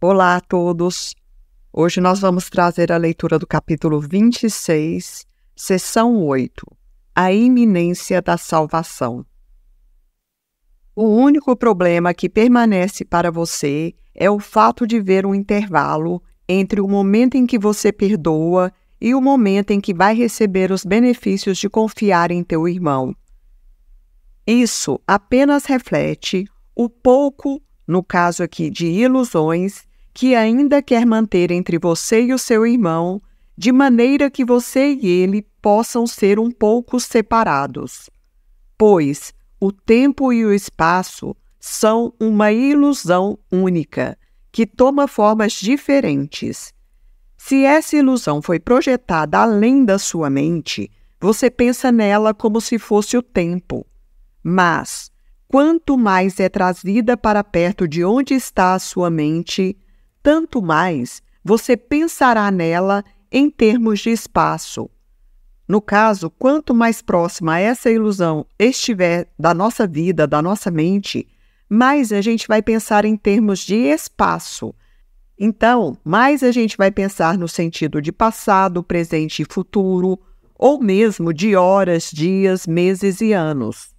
Olá a todos! Hoje nós vamos trazer a leitura do capítulo 26, seção 8, a iminência da salvação. O único problema que permanece para você é o fato de ver um intervalo entre o momento em que você perdoa e o momento em que vai receber os benefícios de confiar em teu irmão. Isso apenas reflete o pouco, no caso aqui de ilusões, que ainda quer manter entre você e o seu irmão, de maneira que você e ele possam ser um pouco separados. Pois o tempo e o espaço são uma ilusão única, que toma formas diferentes. Se essa ilusão foi projetada além da sua mente, você pensa nela como se fosse o tempo. Mas, quanto mais é trazida para perto de onde está a sua mente, tanto mais você pensará nela em termos de espaço. No caso, quanto mais próxima essa ilusão estiver da nossa vida, da nossa mente, mais a gente vai pensar em termos de espaço. Então, mais a gente vai pensar no sentido de passado, presente e futuro, ou mesmo de horas, dias, meses e anos.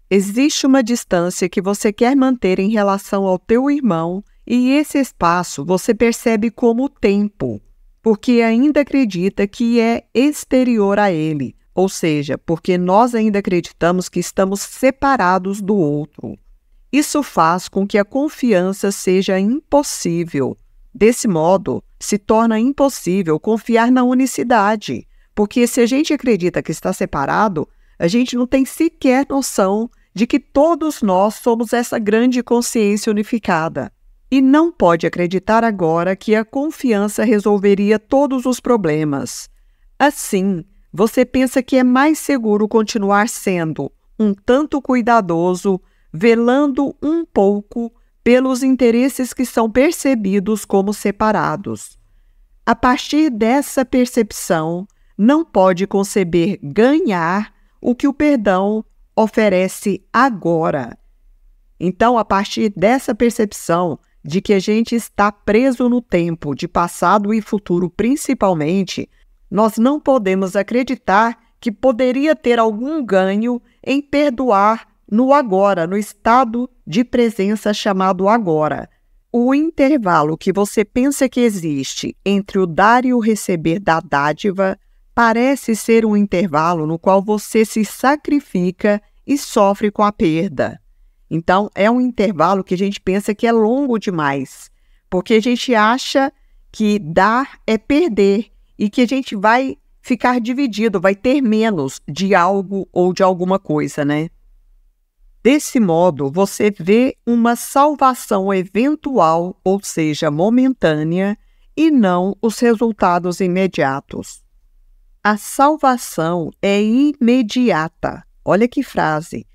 Existe uma distância que você quer manter em relação ao teu irmão, e esse espaço você percebe como tempo, porque ainda acredita que é exterior a ele, ou seja, porque nós ainda acreditamos que estamos separados do outro. Isso faz com que a confiança seja impossível. Desse modo, se torna impossível confiar na unicidade, porque se a gente acredita que está separado, a gente não tem sequer noção de que todos nós somos essa grande consciência unificada. E não pode acreditar agora que a confiança resolveria todos os problemas. Assim, você pensa que é mais seguro continuar sendo um tanto cuidadoso, velando um pouco pelos interesses que são percebidos como separados. A partir dessa percepção, não pode conceber ganhar o que o perdão oferece agora. Então, a partir dessa percepção de que a gente está preso no tempo, de passado e futuro principalmente, nós não podemos acreditar que poderia ter algum ganho em perdoar no agora, no estado de presença chamado agora. O intervalo que você pensa que existe entre o dar e o receber da dádiva parece ser um intervalo no qual você se sacrifica e sofre com a perda. Então, é um intervalo que a gente pensa que é longo demais, porque a gente acha que dar é perder e que a gente vai ficar dividido, vai ter menos de algo ou de alguma coisa, né? Desse modo, você vê uma salvação eventual, ou seja, momentânea, e não os resultados imediatos. A salvação é imediata. Olha que frase!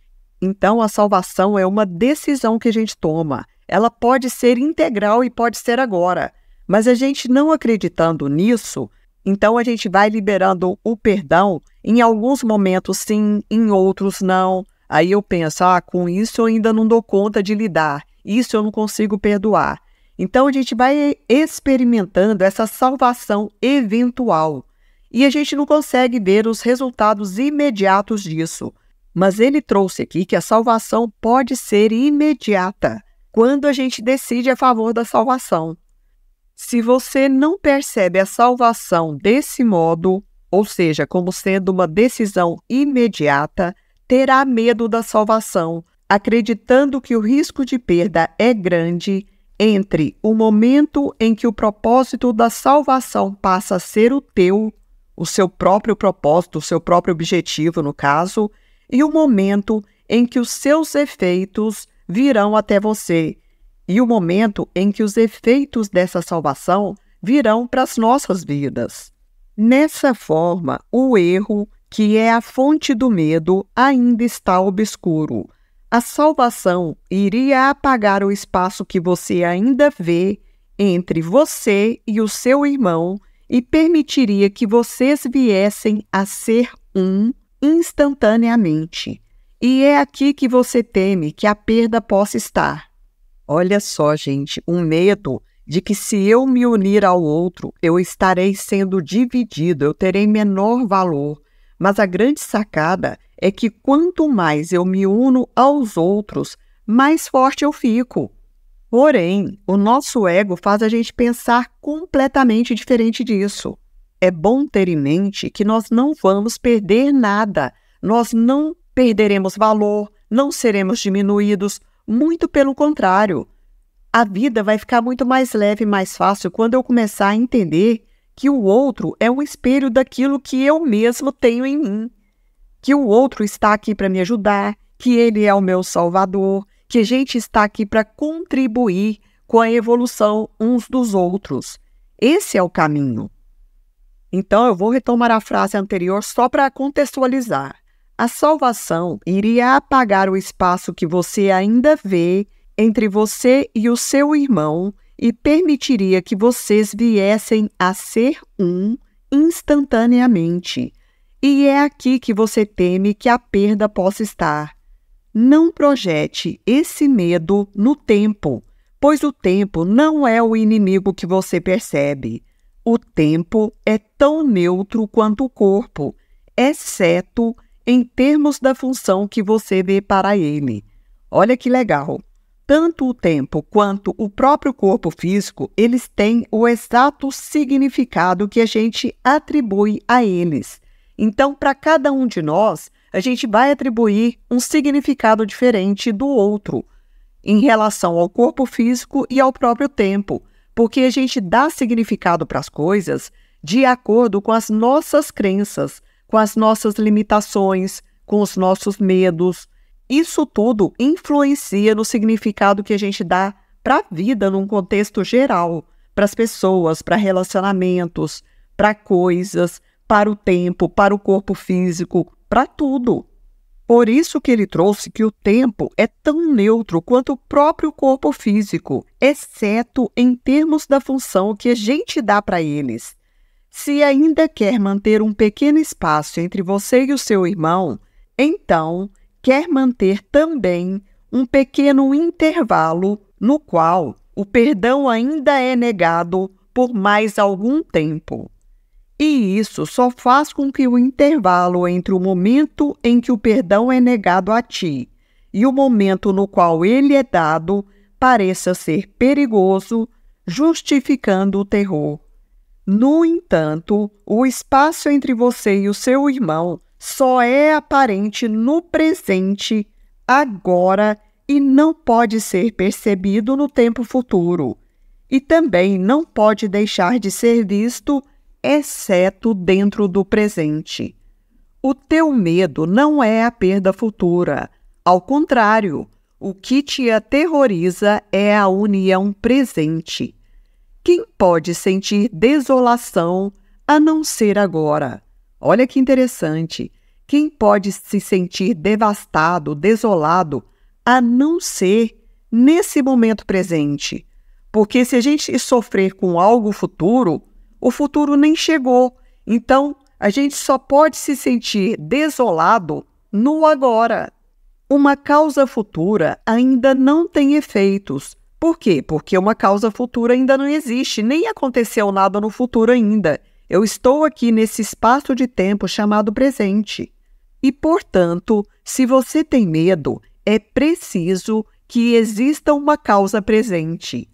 Então, a salvação é uma decisão que a gente toma. Ela pode ser integral e pode ser agora. Mas a gente não acreditando nisso, então a gente vai liberando o perdão em alguns momentos sim, em outros não. Aí eu penso, com isso eu ainda não dou conta de lidar. Isso eu não consigo perdoar. Então a gente vai experimentando essa salvação eventual. E a gente não consegue ver os resultados imediatos disso. Mas ele trouxe aqui que a salvação pode ser imediata, quando a gente decide a favor da salvação. Se você não percebe a salvação desse modo, ou seja, como sendo uma decisão imediata, terá medo da salvação, acreditando que o risco de perda é grande entre o momento em que o propósito da salvação passa a ser o teu, o seu próprio propósito, o seu próprio objetivo, no caso, e o momento em que os seus efeitos virão até você, e o momento em que os efeitos dessa salvação virão para as nossas vidas. Nessa forma, o erro, que é a fonte do medo, ainda está obscuro. A salvação iria apagar o espaço que você ainda vê entre você e o seu irmão e permitiria que vocês viessem a ser um instantaneamente. E é aqui que você teme que a perda possa estar. Olha só, gente, um medo de que se eu me unir ao outro, eu estarei sendo dividido, eu terei menor valor. Mas a grande sacada é que quanto mais eu me uno aos outros, mais forte eu fico. Porém, o nosso ego faz a gente pensar completamente diferente disso. É bom ter em mente que nós não vamos perder nada, nós não perderemos valor, não seremos diminuídos, muito pelo contrário. A vida vai ficar muito mais leve e mais fácil quando eu começar a entender que o outro é um espelho daquilo que eu mesmo tenho em mim, que o outro está aqui para me ajudar, que ele é o meu salvador, que a gente está aqui para contribuir com a evolução uns dos outros. Esse é o caminho. Então, eu vou retomar a frase anterior só para contextualizar. A salvação iria apagar o espaço que você ainda vê entre você e o seu irmão e permitiria que vocês viessem a ser um instantaneamente. E é aqui que você teme que a perda possa estar. Não projete esse medo no tempo, pois o tempo não é o inimigo que você percebe. O tempo é tão neutro quanto o corpo, exceto em termos da função que você vê para ele. Olha que legal! Tanto o tempo quanto o próprio corpo físico, eles têm o exato significado que a gente atribui a eles. Então, para cada um de nós, a gente vai atribuir um significado diferente do outro em relação ao corpo físico e ao próprio tempo, porque a gente dá significado para as coisas de acordo com as nossas crenças, com as nossas limitações, com os nossos medos. Isso tudo influencia no significado que a gente dá para a vida num contexto geral, para as pessoas, para relacionamentos, para coisas, para o tempo, para o corpo físico, para tudo. Por isso que ele trouxe que o tempo é tão neutro quanto o próprio corpo físico, exceto em termos da função que a gente dá para eles. Se ainda quer manter um pequeno espaço entre você e o seu irmão, então quer manter também um pequeno intervalo no qual o perdão ainda é negado por mais algum tempo. E isso só faz com que o intervalo entre o momento em que o perdão é negado a ti e o momento no qual ele é dado pareça ser perigoso, justificando o terror. No entanto, o espaço entre você e o seu irmão só é aparente no presente, agora, e não pode ser percebido no tempo futuro. E também não pode deixar de ser visto, exceto dentro do presente. O teu medo não é a perda futura. Ao contrário, o que te aterroriza é a união presente. Quem pode sentir desolação a não ser agora? Olha que interessante. Quem pode se sentir devastado, desolado, a não ser nesse momento presente? Porque se a gente sofrer com algo futuro, o futuro nem chegou. Então, a gente só pode se sentir desolado no agora. Uma causa futura ainda não tem efeitos. Por quê? Porque uma causa futura ainda não existe, nem aconteceu nada no futuro ainda. Eu estou aqui nesse espaço de tempo chamado presente. E, portanto, se você tem medo, é preciso que exista uma causa presente.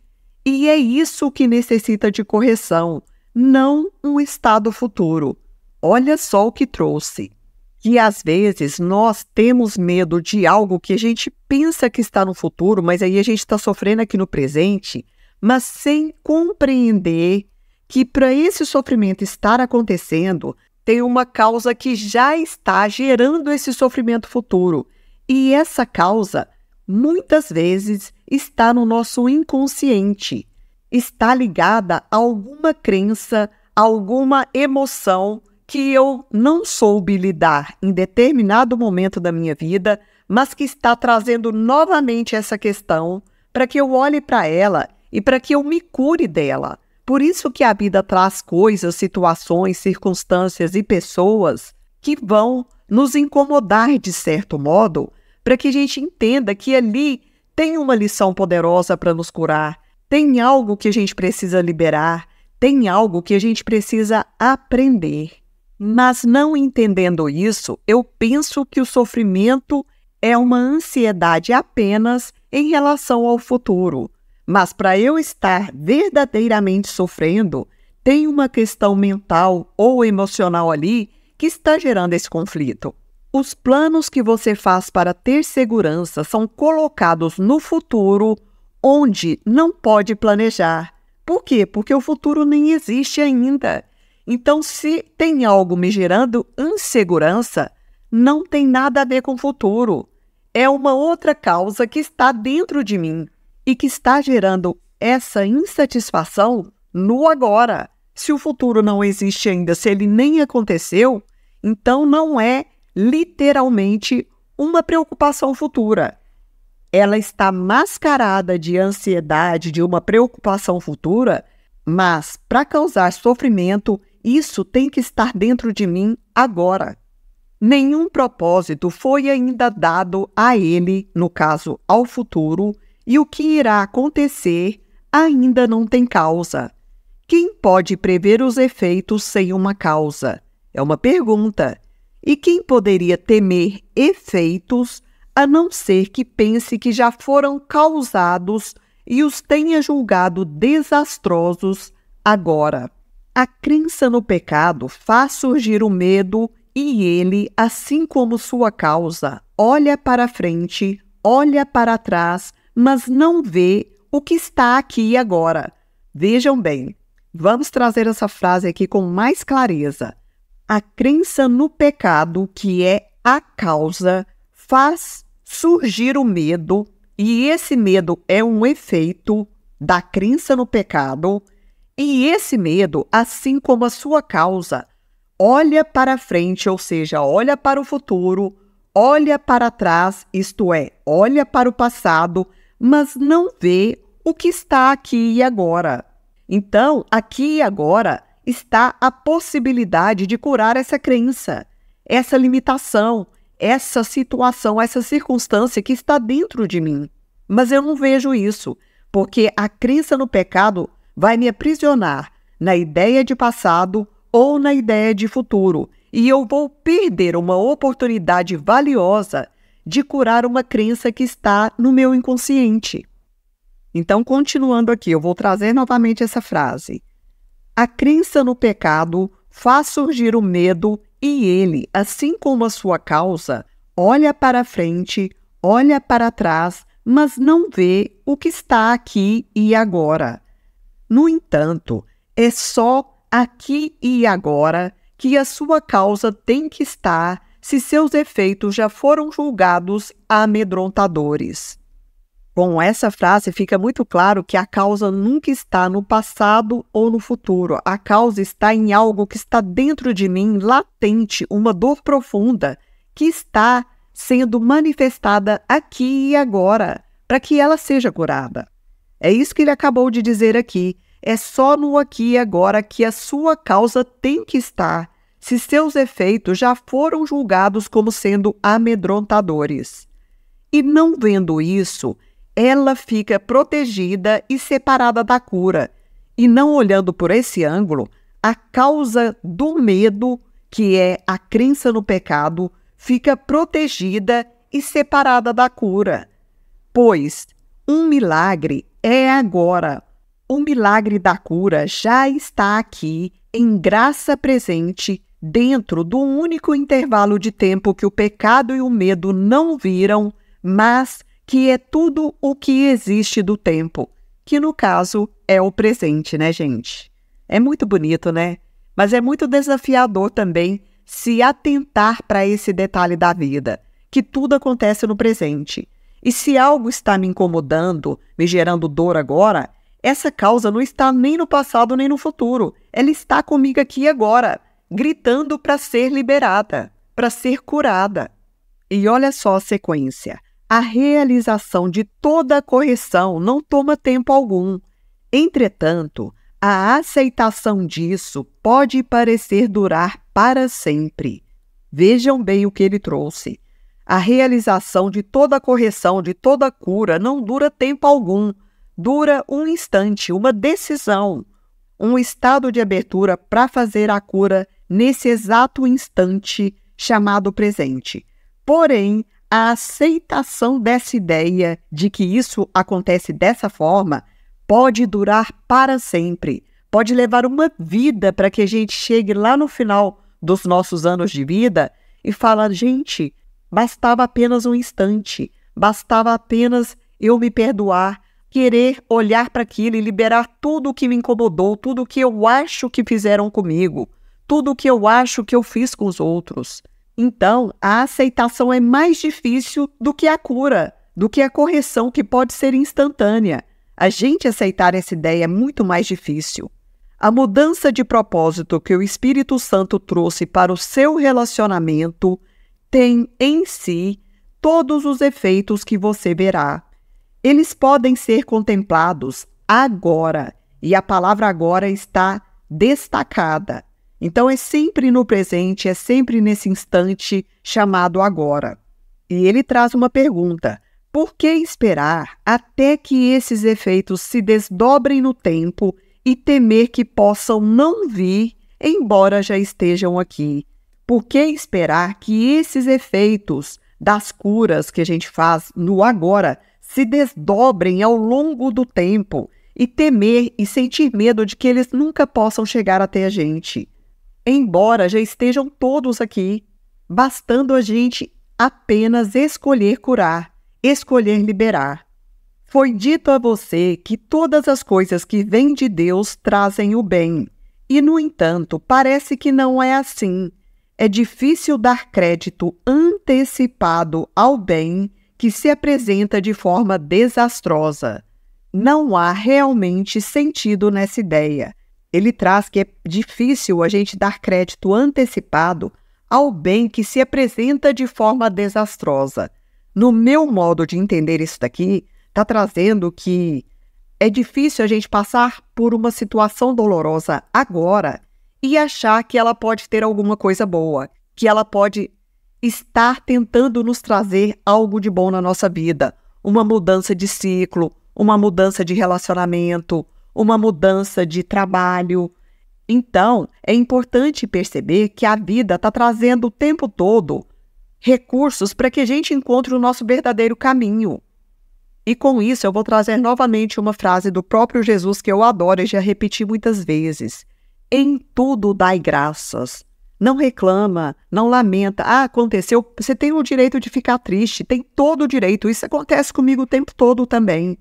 E é isso que necessita de correção, não um estado futuro. Olha só o que trouxe. Que às vezes nós temos medo de algo que a gente pensa que está no futuro, mas aí a gente está sofrendo aqui no presente, mas sem compreender que para esse sofrimento estar acontecendo, tem uma causa que já está gerando esse sofrimento futuro. E essa causa, muitas vezes, está no nosso inconsciente. Está ligada a alguma crença, a alguma emoção que eu não soube lidar em determinado momento da minha vida, mas que está trazendo novamente essa questão para que eu olhe para ela e para que eu me cure dela. Por isso que a vida traz coisas, situações, circunstâncias e pessoas que vão nos incomodar de certo modo, para que a gente entenda que ali tem uma lição poderosa para nos curar, Tem algo que a gente precisa liberar, tem algo que a gente precisa aprender. Mas não entendendo isso, eu penso que o sofrimento é uma ansiedade apenas em relação ao futuro. Mas para eu estar verdadeiramente sofrendo, tem uma questão mental ou emocional ali que está gerando esse conflito. Os planos que você faz para ter segurança são colocados no futuro, onde não pode planejar. Por quê? Porque o futuro nem existe ainda. Então, se tem algo me gerando insegurança, não tem nada a ver com o futuro. É uma outra causa que está dentro de mim e que está gerando essa insatisfação no agora. Se o futuro não existe ainda, se ele nem aconteceu, então não é literalmente uma preocupação futura. Ela está mascarada de ansiedade, de uma preocupação futura, mas para causar sofrimento, isso tem que estar dentro de mim agora. Nenhum propósito foi ainda dado a ele, no caso, ao futuro, e o que irá acontecer ainda não tem causa. Quem pode prever os efeitos sem uma causa? É uma pergunta. E quem poderia temer efeitos a não ser que pense que já foram causados e os tenha julgado desastrosos agora? A crença no pecado faz surgir o medo e ele, assim como sua causa, olha para frente, olha para trás, mas não vê o que está aqui e agora. Vejam bem, vamos trazer essa frase aqui com mais clareza. A crença no pecado, que é a causa, faz surgir o medo, e esse medo é um efeito da crença no pecado, e esse medo, assim como a sua causa, olha para frente, ou seja, olha para o futuro, olha para trás, isto é, olha para o passado, mas não vê o que está aqui e agora. Então, aqui e agora está a possibilidade de curar essa crença, essa limitação, essa situação, essa circunstância que está dentro de mim. Mas eu não vejo isso, porque a crença no pecado vai me aprisionar na ideia de passado ou na ideia de futuro, e eu vou perder uma oportunidade valiosa de curar uma crença que está no meu inconsciente. Então, continuando aqui, eu vou trazer novamente essa frase. A crença no pecado faz surgir o medo e ele, assim como a sua causa, olha para frente, olha para trás, mas não vê o que está aqui e agora. No entanto, é só aqui e agora que a sua causa tem que estar se seus efeitos já foram julgados amedrontadores. Com essa frase fica muito claro que a causa nunca está no passado ou no futuro. A causa está em algo que está dentro de mim, latente, uma dor profunda, que está sendo manifestada aqui e agora, para que ela seja curada. É isso que ele acabou de dizer aqui. É só no aqui e agora que a sua causa tem que estar, se seus efeitos já foram julgados como sendo amedrontadores. E não vendo isso, ela fica protegida e separada da cura. E não olhando por esse ângulo, a causa do medo, que é a crença no pecado, fica protegida e separada da cura. Pois um milagre é agora. O milagre da cura já está aqui, em graça presente, dentro do único intervalo de tempo que o pecado e o medo não viram, mas que é tudo o que existe do tempo, que no caso é o presente, né, gente? É muito bonito, né? Mas é muito desafiador também se atentar para esse detalhe da vida, que tudo acontece no presente. E se algo está me incomodando, me gerando dor agora, essa causa não está nem no passado nem no futuro. Ela está comigo aqui agora, gritando para ser liberada, para ser curada. E olha só a sequência. A realização de toda a correção não toma tempo algum. Entretanto, a aceitação disso pode parecer durar para sempre. Vejam bem o que ele trouxe. A realização de toda a correção, de toda a cura, não dura tempo algum. dura um instante, uma decisão, um estado de abertura para fazer a cura nesse exato instante chamado presente. Porém, a aceitação dessa ideia de que isso acontece dessa forma pode durar para sempre, pode levar uma vida para que a gente chegue lá no final dos nossos anos de vida e fala, gente, bastava apenas um instante, bastava apenas eu me perdoar, querer olhar para aquilo e liberar tudo o que me incomodou, tudo o que eu acho que fizeram comigo, tudo o que eu acho que eu fiz com os outros. Então, a aceitação é mais difícil do que a cura, do que a correção que pode ser instantânea. A gente aceitar essa ideia é muito mais difícil. A mudança de propósito que o Espírito Santo trouxe para o seu relacionamento tem em si todos os efeitos que você verá. Eles podem ser contemplados agora, e a palavra agora está destacada. Então, é sempre no presente, é sempre nesse instante chamado agora. E ele traz uma pergunta: por que esperar até que esses efeitos se desdobrem no tempo e temer que possam não vir, embora já estejam aqui? Por que esperar que esses efeitos das curas que a gente faz no agora se desdobrem ao longo do tempo e temer e sentir medo de que eles nunca possam chegar até a gente? Embora já estejam todos aqui, bastando a gente apenas escolher curar, escolher liberar. Foi dito a você que todas as coisas que vêm de Deus trazem o bem, e, no entanto, parece que não é assim. É difícil dar crédito antecipado ao bem que se apresenta de forma desastrosa. Não há realmente sentido nessa ideia. Ele traz que é difícil a gente dar crédito antecipado ao bem que se apresenta de forma desastrosa. No meu modo de entender isso daqui, está trazendo que é difícil a gente passar por uma situação dolorosa agora e achar que ela pode ter alguma coisa boa, que ela pode estar tentando nos trazer algo de bom na nossa vida, uma mudança de ciclo, uma mudança de relacionamento, uma mudança de trabalho. Então, é importante perceber que a vida está trazendo o tempo todo recursos para que a gente encontre o nosso verdadeiro caminho. E com isso eu vou trazer novamente uma frase do próprio Jesus que eu adoro e já repeti muitas vezes. Em tudo dai graças. Não reclama, não lamenta. Ah, aconteceu. Você tem o direito de ficar triste, tem todo o direito. Isso acontece comigo o tempo todo também.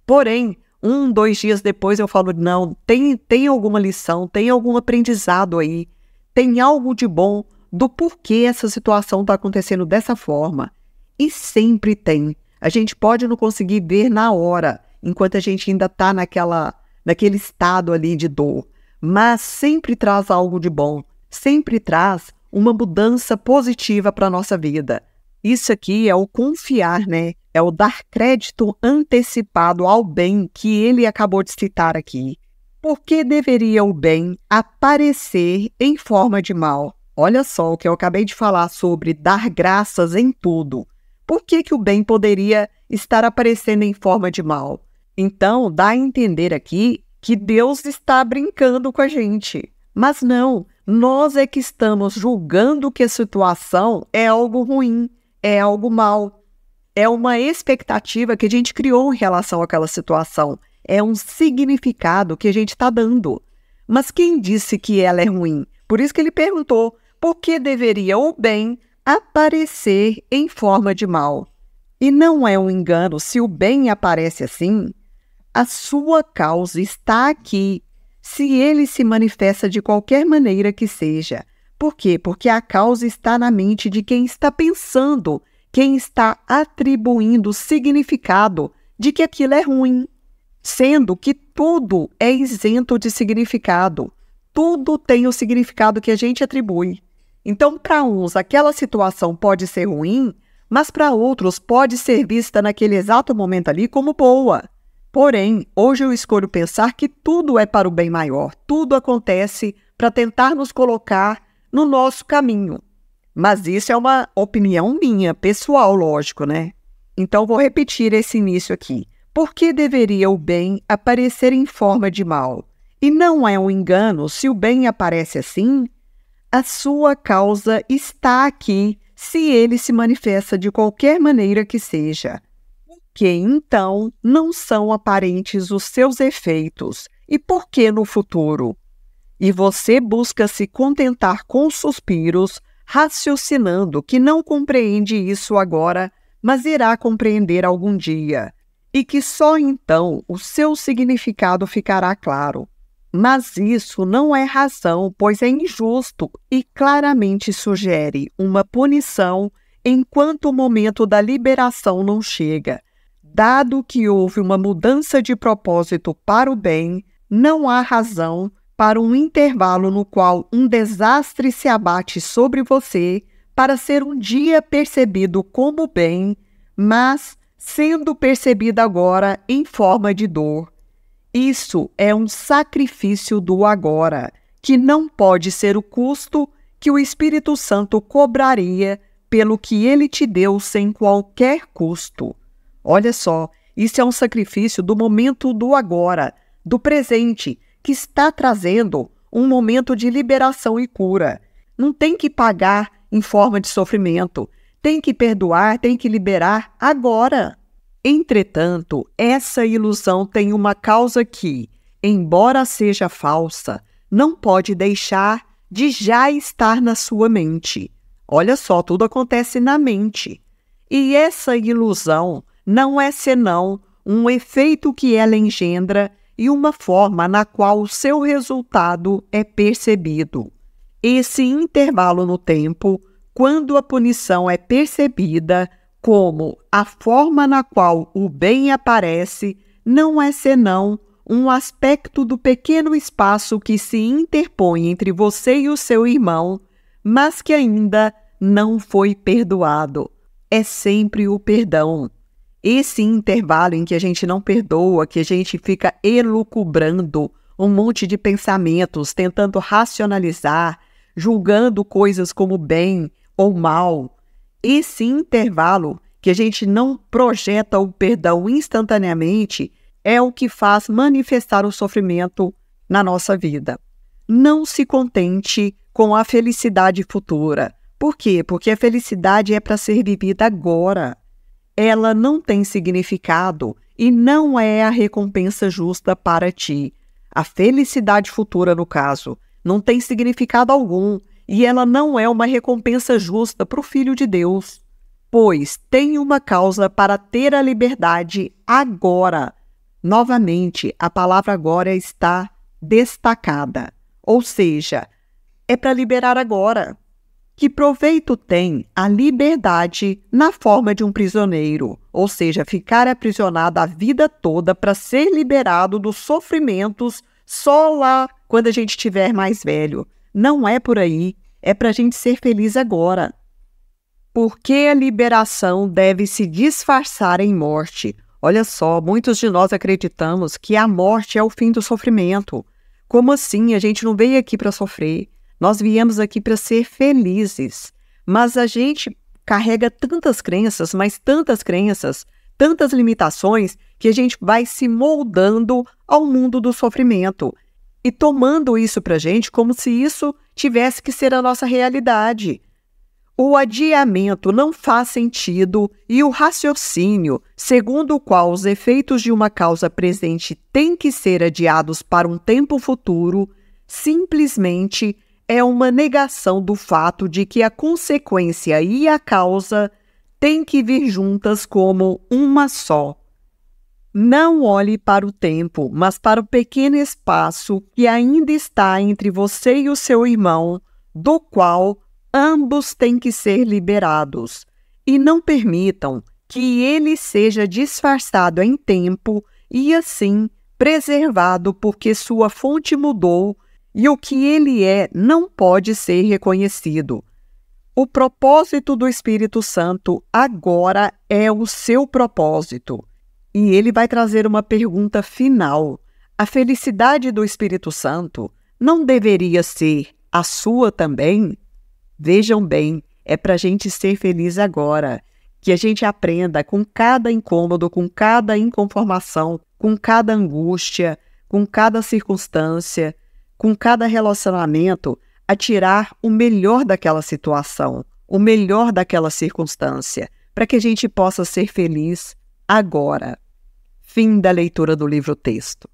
Porém, 1, 2 dias depois eu falo, não, tem alguma lição, tem algum aprendizado aí, tem algo de bom do porquê essa situação está acontecendo dessa forma. E sempre tem. A gente pode não conseguir ver na hora, enquanto a gente ainda está naquele estado ali de dor, mas sempre traz algo de bom, sempre traz uma mudança positiva para a nossa vida. Isso aqui é o confiar, né? É o dar crédito antecipado ao bem que ele acabou de citar aqui. Por que deveria o bem aparecer em forma de mal? Olha só o que eu acabei de falar sobre dar graças em tudo. Por que o bem poderia estar aparecendo em forma de mal? Então, dá a entender aqui que Deus está brincando com a gente. Mas não, nós é que estamos julgando que a situação é algo ruim, é algo mal. É uma expectativa que a gente criou em relação àquela situação. É um significado que a gente está dando. Mas quem disse que ela é ruim? Por isso que ele perguntou, por que deveria o bem aparecer em forma de mal? E não é um engano se o bem aparece assim. A sua causa está aqui, se ele se manifesta de qualquer maneira que seja. Por quê? Porque a causa está na mente de quem está pensando, quem está atribuindo significado de que aquilo é ruim, sendo que tudo é isento de significado. Tudo tem o significado que a gente atribui. Então, para uns, aquela situação pode ser ruim, mas para outros pode ser vista naquele exato momento ali como boa. Porém, hoje eu escolho pensar que tudo é para o bem maior, tudo acontece para tentar nos colocar no nosso caminho. Mas isso é uma opinião minha, pessoal, lógico, né? Então, vou repetir esse início aqui. Por que deveria o bem aparecer em forma de mal? E não é um engano se o bem aparece assim? A sua causa está aqui, se ele se manifesta de qualquer maneira que seja. Que então não são aparentes os seus efeitos, e por que no futuro? E você busca se contentar com suspiros, raciocinando que não compreende isso agora, mas irá compreender algum dia, e que só então o seu significado ficará claro. Mas isso não é razão, pois é injusto e claramente sugere uma punição enquanto o momento da liberação não chega. Dado que houve uma mudança de propósito para o bem, não há razão para um intervalo no qual um desastre se abate sobre você para ser um dia percebido como bem, mas sendo percebido agora em forma de dor. Isso é um sacrifício do agora, que não pode ser o custo que o Espírito Santo cobraria pelo que ele te deu sem qualquer custo. Olha só, isso é um sacrifício do momento do agora, do presente, que está trazendo um momento de liberação e cura. Não tem que pagar em forma de sofrimento, tem que perdoar, tem que liberar agora. Entretanto, essa ilusão tem uma causa que, embora seja falsa, não pode deixar de já estar na sua mente. Olha só, tudo acontece na mente. E essa ilusão não é senão um efeito que ela engendra e uma forma na qual o seu resultado é percebido. Esse intervalo no tempo, quando a punição é percebida como a forma na qual o bem aparece, não é senão um aspecto do pequeno espaço que se interpõe entre você e o seu irmão, mas que ainda não foi perdoado. É sempre o perdão. Esse intervalo em que a gente não perdoa, que a gente fica elucubrando um monte de pensamentos, tentando racionalizar, julgando coisas como bem ou mal, esse intervalo que a gente não projeta o perdão instantaneamente é o que faz manifestar o sofrimento na nossa vida. Não se contente com a felicidade futura. Por quê? Porque a felicidade é para ser vivida agora. Ela não tem significado e não é a recompensa justa para ti. A felicidade futura, no caso, não tem significado algum e ela não é uma recompensa justa para o Filho de Deus, pois tem uma causa para ter a liberdade agora. Novamente, a palavra agora está destacada, ou seja, é para liberar agora. Que proveito tem a liberdade na forma de um prisioneiro, ou seja, ficar aprisionado a vida toda para ser liberado dos sofrimentos só lá quando a gente estiver mais velho. Não é por aí, é para a gente ser feliz agora. Porque a liberação deve se disfarçar em morte. Olha só, muitos de nós acreditamos que a morte é o fim do sofrimento. Como assim? A gente não veio aqui para sofrer. Nós viemos aqui para ser felizes, mas a gente carrega tantas crenças, mas tantas crenças, tantas limitações, que a gente vai se moldando ao mundo do sofrimento e tomando isso para a gente como se isso tivesse que ser a nossa realidade. O adiamento não faz sentido e o raciocínio, segundo o qual os efeitos de uma causa presente têm que ser adiados para um tempo futuro, simplesmente é uma negação do fato de que a consequência e a causa têm que vir juntas como uma só. Não olhe para o tempo, mas para o pequeno espaço que ainda está entre você e o seu irmão, do qual ambos têm que ser liberados, e não permitam que ele seja disfarçado em tempo e assim preservado porque sua fonte mudou e o que ele é não pode ser reconhecido. O propósito do Espírito Santo agora é o seu propósito. E ele vai trazer uma pergunta final. A felicidade do Espírito Santo não deveria ser a sua também? Vejam bem, é para a gente ser feliz agora. Que a gente aprenda com cada incômodo, com cada inconformação, com cada angústia, com cada circunstância, com cada relacionamento, a tirar o melhor daquela situação, o melhor daquela circunstância, para que a gente possa ser feliz agora. Fim da leitura do livro-texto.